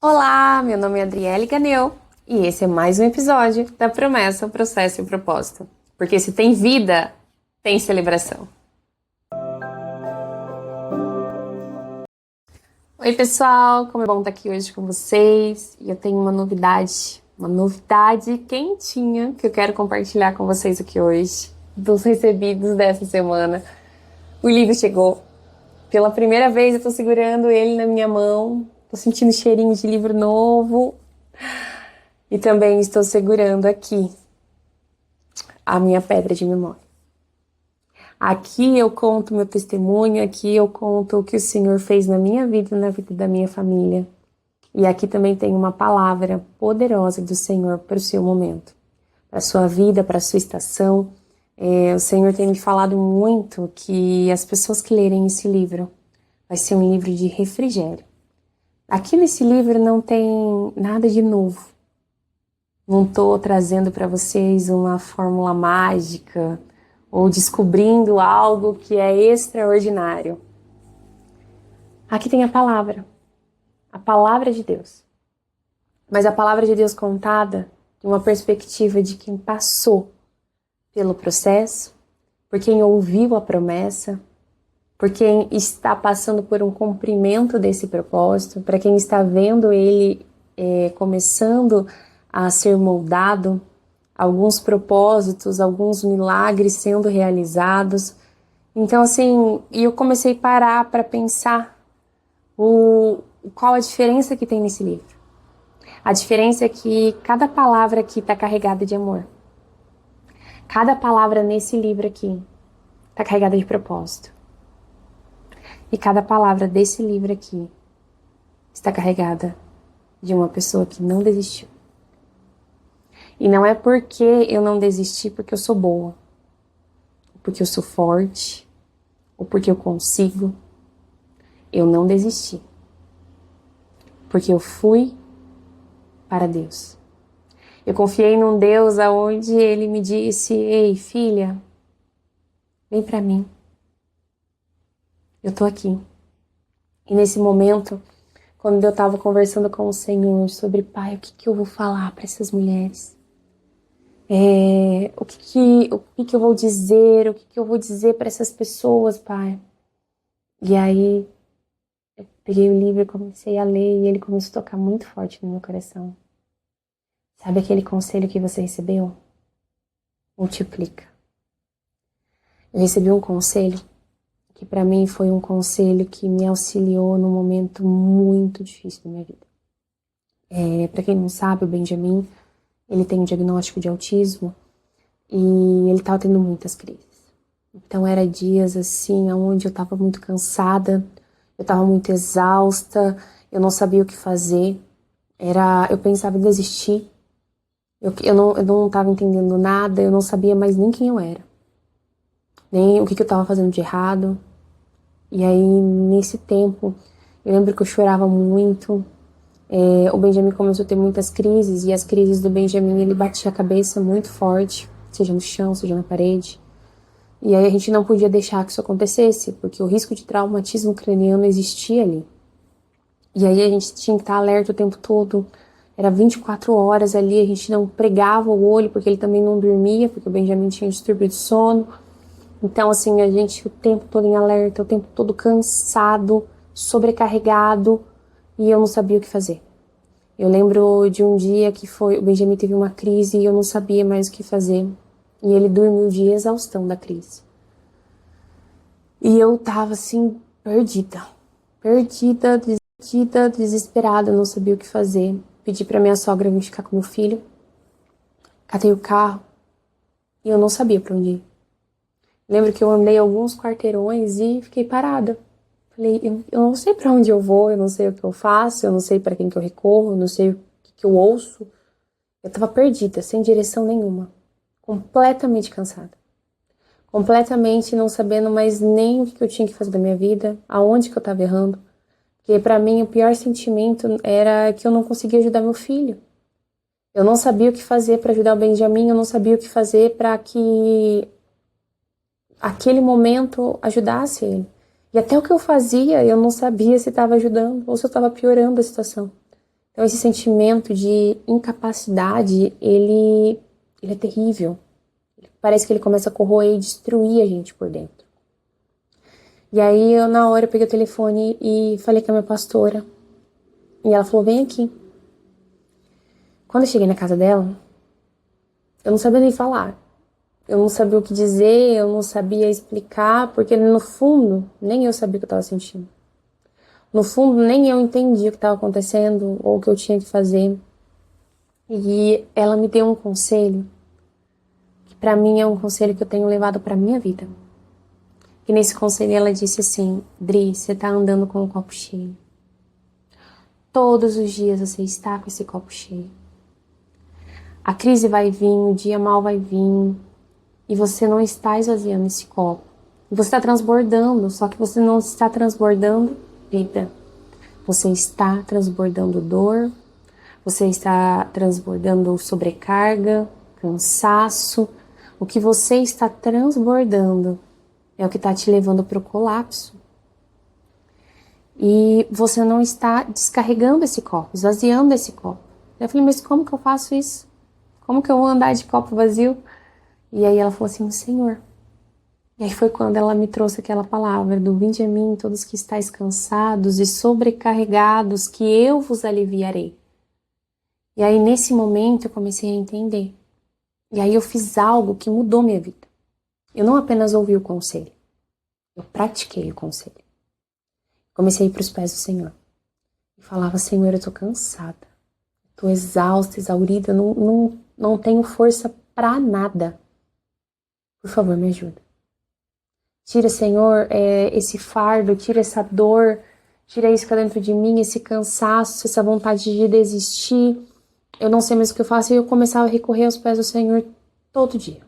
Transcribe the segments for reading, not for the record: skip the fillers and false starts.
Olá, meu nome é Adriele Ganeu e esse é mais um episódio da Promessa, Processo e Propósito. Porque se tem vida, tem celebração. Oi, pessoal, como é bom estar aqui hoje com vocês. E eu tenho uma novidade quentinha que eu quero compartilhar com vocês aqui hoje, dos recebidos dessa semana. O livro chegou. Pela primeira vez eu tô segurando ele na minha mão, tô sentindo cheirinho de livro novo. E também estou segurando aqui a minha pedra de memória. Aqui eu conto meu testemunho, aqui eu conto o que o Senhor fez na minha vida e na vida da minha família. E aqui também tem uma palavra poderosa do Senhor para o seu momento, para a sua vida, para a sua estação. O Senhor tem me falado muito que as pessoas que lerem esse livro vai ser um livro de refrigério. Aqui nesse livro não tem nada de novo. Não estou trazendo para vocês uma fórmula mágica ou descobrindo algo que é extraordinário. Aqui tem a palavra de Deus. Mas a palavra de Deus contada de uma perspectiva de quem passou pelo processo, por quem ouviu a promessa, por quem está passando por um cumprimento desse propósito, para quem está vendo ele começando a ser moldado, alguns propósitos, alguns milagres sendo realizados. Então, assim, eu comecei a parar para pensar qual a diferença que tem nesse livro. A diferença é que cada palavra aqui está carregada de amor. Cada palavra nesse livro aqui está carregada de propósito. E cada palavra desse livro aqui está carregada de uma pessoa que não desistiu. E não é porque eu não desisti porque eu sou boa, porque eu sou forte, ou porque eu consigo. Eu não desisti. Porque eu fui para Deus. Eu confiei num Deus aonde Ele me disse: ei, filha, vem para mim. Eu tô aqui. E nesse momento, quando eu estava conversando com o Senhor sobre, Pai, o que eu vou falar para essas mulheres? O que eu vou dizer? O que eu vou dizer para essas pessoas, Pai? E aí, eu peguei o livro e comecei a ler e ele começou a tocar muito forte no meu coração. Sabe aquele conselho que você recebeu? Multiplica. Eu recebi um conselho que para mim foi um conselho que me auxiliou num momento muito difícil da minha vida. Para quem não sabe, o Benjamin, ele tem um diagnóstico de autismo e ele estava tendo muitas crises. Então eram dias assim, onde eu estava muito cansada, eu estava muito exausta, eu não sabia o que fazer, eu pensava em desistir, eu não estava entendendo nada, eu não sabia mais nem quem eu era, nem o que eu estava fazendo de errado. E aí, nesse tempo, eu lembro que eu chorava muito. O Benjamin começou a ter muitas crises, e as crises do Benjamin, ele batia a cabeça muito forte, seja no chão, seja na parede. E aí a gente não podia deixar que isso acontecesse, porque o risco de traumatismo craniano existia ali. E aí a gente tinha que estar alerta o tempo todo. Era 24 horas ali, a gente não pregava o olho, porque ele também não dormia, porque o Benjamin tinha distúrbio de sono. Então, assim, a gente o tempo todo em alerta, o tempo todo cansado, sobrecarregado, e eu não sabia o que fazer. Eu lembro de um dia que o Benjamin teve uma crise e eu não sabia mais o que fazer. E ele dormiu de exaustão da crise. E eu tava, assim, perdida, desesperada, não sabia o que fazer. Pedi pra minha sogra vir ficar com meu filho. Catei o carro e eu não sabia pra onde ir. Lembro que eu andei alguns quarteirões e fiquei parada. Falei, eu não sei pra onde eu vou, eu não sei o que eu faço, eu não sei pra quem que eu recorro, eu não sei o que eu ouço. Eu tava perdida, sem direção nenhuma. Completamente cansada. Completamente não sabendo mais nem o que eu tinha que fazer da minha vida, aonde que eu tava errando. Porque pra mim o pior sentimento era que eu não conseguia ajudar meu filho. Eu não sabia o que fazer pra ajudar o Benjamin, eu não sabia o que fazer pra que aquele momento ajudasse ele. E até o que eu fazia, eu não sabia se estava ajudando ou se eu estava piorando a situação. Então esse sentimento de incapacidade, ele é terrível. Parece que ele começa a corroer e destruir a gente por dentro. E aí na hora eu peguei o telefone e falei com a minha pastora. E ela falou, vem aqui. Quando eu cheguei na casa dela, eu não sabia nem falar. Eu não sabia o que dizer, eu não sabia explicar, porque no fundo, nem eu sabia o que eu estava sentindo. No fundo, nem eu entendi o que estava acontecendo ou o que eu tinha que fazer. E ela me deu um conselho, que para mim é um conselho que eu tenho levado para minha vida. E nesse conselho ela disse assim, Dri, você tá andando com o copo cheio. Todos os dias você está com esse copo cheio. A crise vai vir, o dia mal vai vir, e você não está esvaziando esse copo. Você está transbordando, só que você não está transbordando vida. Você está transbordando dor, você está transbordando sobrecarga, cansaço. O que você está transbordando é o que está te levando para o colapso. E você não está descarregando esse copo, esvaziando esse copo. Eu falei, mas como que eu faço isso? Como que eu vou andar de copo vazio? E aí ela falou assim, o Senhor. E aí foi quando ela me trouxe aquela palavra do vinde a mim, todos que estáis cansados e sobrecarregados, que eu vos aliviarei. E aí nesse momento eu comecei a entender. E aí eu fiz algo que mudou minha vida. Eu não apenas ouvi o conselho, eu pratiquei o conselho. Comecei a ir para os pés do Senhor. E falava, Senhor, eu tô cansada. Tô exausta, exaurida, não tenho força para nada. Por favor, me ajuda. Tira, Senhor, esse fardo, tira essa dor, tira isso que tá dentro de mim, esse cansaço, essa vontade de desistir. Eu não sei mais o que eu faço. E eu começava a recorrer aos pés do Senhor todo dia.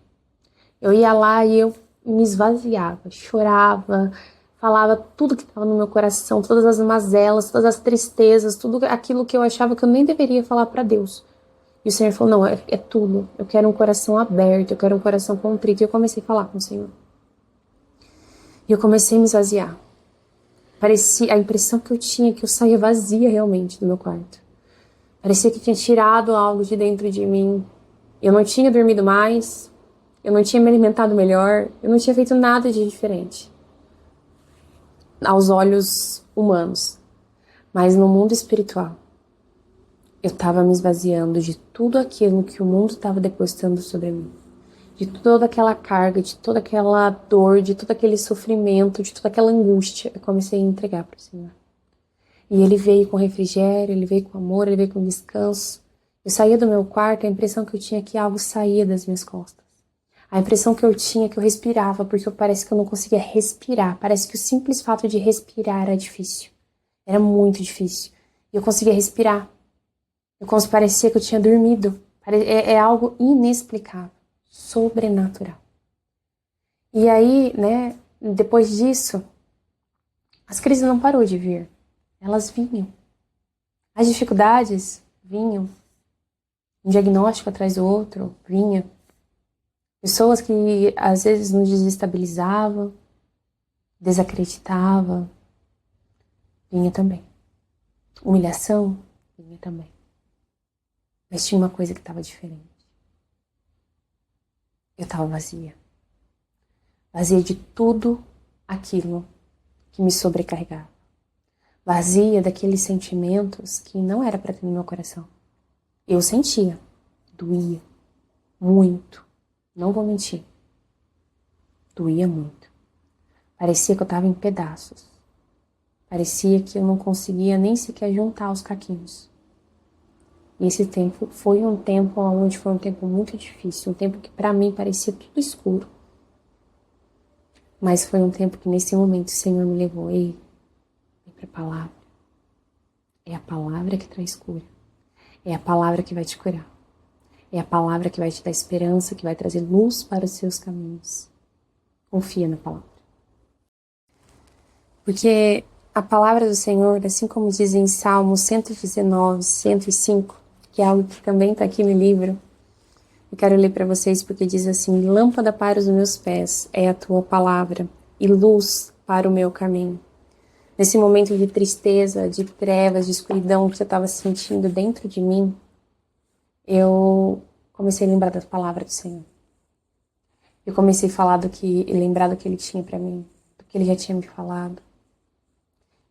Eu ia lá e eu me esvaziava, chorava, falava tudo que estava no meu coração, todas as mazelas, todas as tristezas, tudo aquilo que eu achava que eu nem deveria falar para Deus. E o Senhor falou, não, é tudo. Eu quero um coração aberto, eu quero um coração contrito. E eu comecei a falar com o Senhor. E eu comecei a me esvaziar. Parecia, a impressão que eu tinha que eu saía vazia realmente do meu quarto. Parecia que tinha tirado algo de dentro de mim. Eu não tinha dormido mais, eu não tinha me alimentado melhor, eu não tinha feito nada de diferente. Aos olhos humanos. Mas no mundo espiritual, eu estava me esvaziando de tudo aquilo que o mundo estava depositando sobre mim. De toda aquela carga, de toda aquela dor, de todo aquele sofrimento, de toda aquela angústia. Eu comecei a entregar para o Senhor. E Ele veio com refrigério, Ele veio com amor, Ele veio com descanso. Eu saía do meu quarto, a impressão que eu tinha é que algo saía das minhas costas. A impressão que eu tinha é que eu respirava, porque parece que eu não conseguia respirar. Parece que o simples fato de respirar era difícil. Era muito difícil. E eu conseguia respirar. Parecia que eu tinha dormido. É algo inexplicável. Sobrenatural. E aí, né, depois disso, as crises não parou de vir. Elas vinham. As dificuldades vinham. Um diagnóstico atrás do outro vinha. Pessoas que às vezes nos desestabilizavam, desacreditavam, vinha também. Humilhação, vinha também. Mas tinha uma coisa que estava diferente. Eu estava vazia. Vazia de tudo aquilo que me sobrecarregava. Vazia daqueles sentimentos que não era para ter no meu coração. Eu sentia, doía, muito. Não vou mentir. Doía muito. Parecia que eu estava em pedaços. Parecia que eu não conseguia nem sequer juntar os caquinhos. E esse tempo foi um tempo onde foi um tempo muito difícil. Um tempo que para mim parecia tudo escuro. Mas foi um tempo que nesse momento o Senhor me levou. Ei, vem para a palavra. É a palavra que traz cura. É a palavra que vai te curar. É a palavra que vai te dar esperança, que vai trazer luz para os seus caminhos. Confia na palavra. Porque a palavra do Senhor, assim como diz em Salmo 119, 105, que é algo que também está aqui no livro, eu quero ler para vocês porque diz assim, lâmpada para os meus pés é a tua palavra e luz para o meu caminho. Nesse momento de tristeza, de trevas, de escuridão que eu estava sentindo dentro de mim, eu comecei a lembrar das palavras do Senhor. Eu comecei a falar lembrar do que Ele tinha para mim, do que Ele já tinha me falado.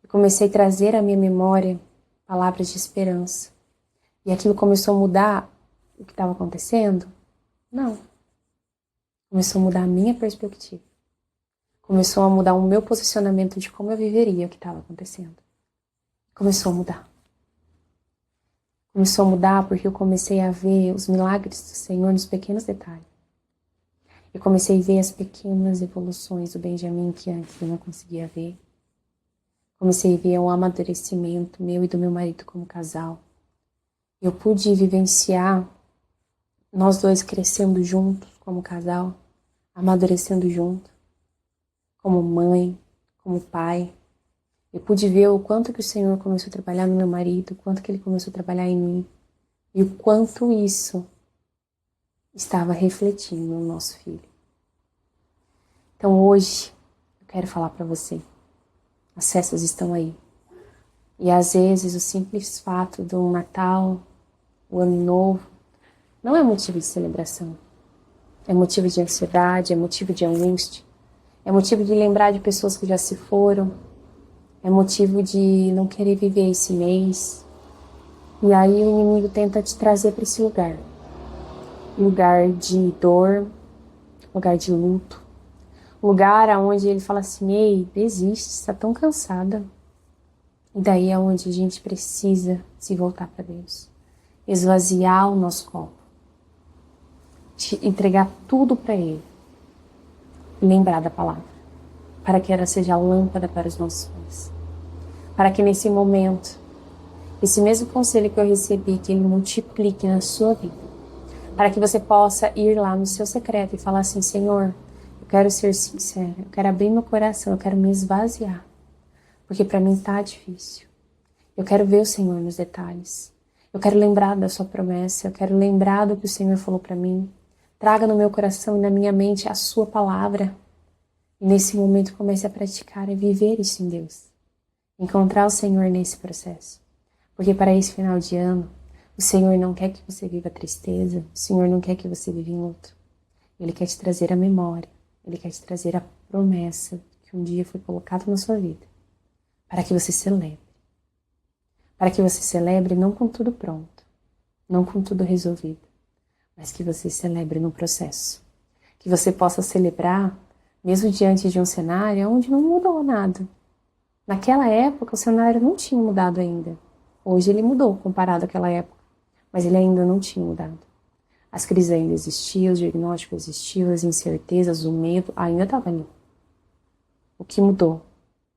Eu comecei a trazer à minha memória palavras de esperança. E aquilo começou a mudar o que estava acontecendo? Não. Começou a mudar a minha perspectiva. Começou a mudar o meu posicionamento de como eu viveria o que estava acontecendo. Começou a mudar. Começou a mudar porque eu comecei a ver os milagres do Senhor nos pequenos detalhes. Eu comecei a ver as pequenas evoluções do Benjamin que antes eu não conseguia ver. Comecei a ver o amadurecimento meu e do meu marido como casal. Eu pude vivenciar nós dois crescendo juntos como casal, amadurecendo juntos, como mãe, como pai. Eu pude ver o quanto que o Senhor começou a trabalhar no meu marido, o quanto que Ele começou a trabalhar em mim e o quanto isso estava refletindo no nosso filho. Então hoje eu quero falar para você, as festas estão aí. E às vezes o simples fato do Natal, o Ano Novo, não é motivo de celebração. É motivo de ansiedade, é motivo de angústia, é motivo de lembrar de pessoas que já se foram, é motivo de não querer viver esse mês. E aí o inimigo tenta te trazer para esse lugar. Lugar de dor, lugar de luto. Lugar onde ele fala assim, ei, desiste, você está tão cansada. E daí é onde a gente precisa se voltar para Deus. Esvaziar o nosso copo. Entregar tudo para Ele. E lembrar da palavra. Para que ela seja a lâmpada para os nossos pés. Para que nesse momento, esse mesmo conselho que eu recebi, que Ele multiplique na sua vida. Para que você possa ir lá no seu secreto e falar assim, Senhor, eu quero ser sincera, eu quero abrir meu coração, eu quero me esvaziar. Porque para mim tá difícil. Eu quero ver o Senhor nos detalhes. Eu quero lembrar da sua promessa, eu quero lembrar do que o Senhor falou para mim. Traga no meu coração e na minha mente a sua palavra. E nesse momento comece a praticar e viver isso em Deus. Encontrar o Senhor nesse processo. Porque para esse final de ano, o Senhor não quer que você viva tristeza, o Senhor não quer que você viva em luto. Ele quer te trazer a memória, Ele quer te trazer a promessa que um dia foi colocada na sua vida. Para que você celebre. Para que você celebre não com tudo pronto, não com tudo resolvido, mas que você celebre no processo. Que você possa celebrar mesmo diante de um cenário onde não mudou nada. Naquela época o cenário não tinha mudado ainda. Hoje ele mudou comparado àquela época, mas ele ainda não tinha mudado. As crises ainda existiam, os diagnósticos existiam, as incertezas, o medo ainda estavam ali. O que mudou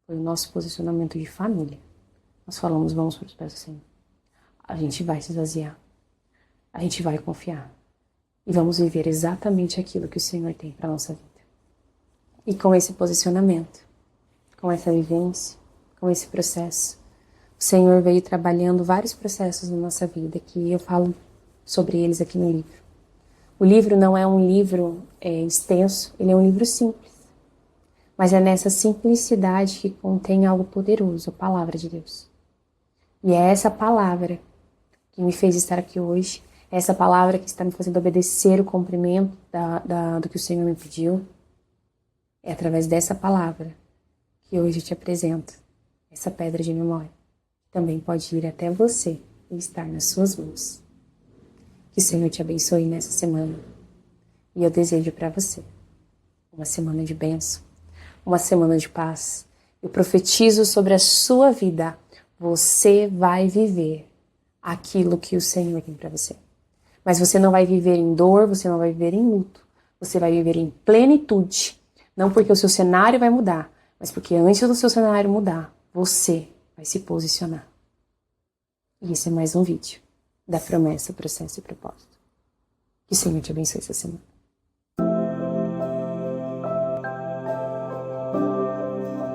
foi o nosso posicionamento de família. Nós falamos, vamos para os pés do Senhor. A gente vai se esvaziar. A gente vai confiar. E vamos viver exatamente aquilo que o Senhor tem para a nossa vida. E com esse posicionamento, com essa vivência, com esse processo, o Senhor veio trabalhando vários processos na nossa vida, que eu falo sobre eles aqui no livro. O livro não é um livro extenso, ele é um livro simples. Mas é nessa simplicidade que contém algo poderoso, a palavra de Deus. E é essa palavra que me fez estar aqui hoje, é essa palavra que está me fazendo obedecer o cumprimento do que o Senhor me pediu. É através dessa palavra que hoje eu te apresento essa pedra de memória. Também pode ir até você e estar nas suas mãos. Que o Senhor te abençoe nessa semana. E eu desejo para você uma semana de bênção, uma semana de paz. Eu profetizo sobre a sua vida. Você vai viver aquilo que o Senhor tem para você. Mas você não vai viver em dor, você não vai viver em luto. Você vai viver em plenitude. Não porque o seu cenário vai mudar, mas porque antes do seu cenário mudar, você vai se posicionar. E esse é mais um vídeo da promessa, processo e propósito. Que o Senhor te abençoe essa semana.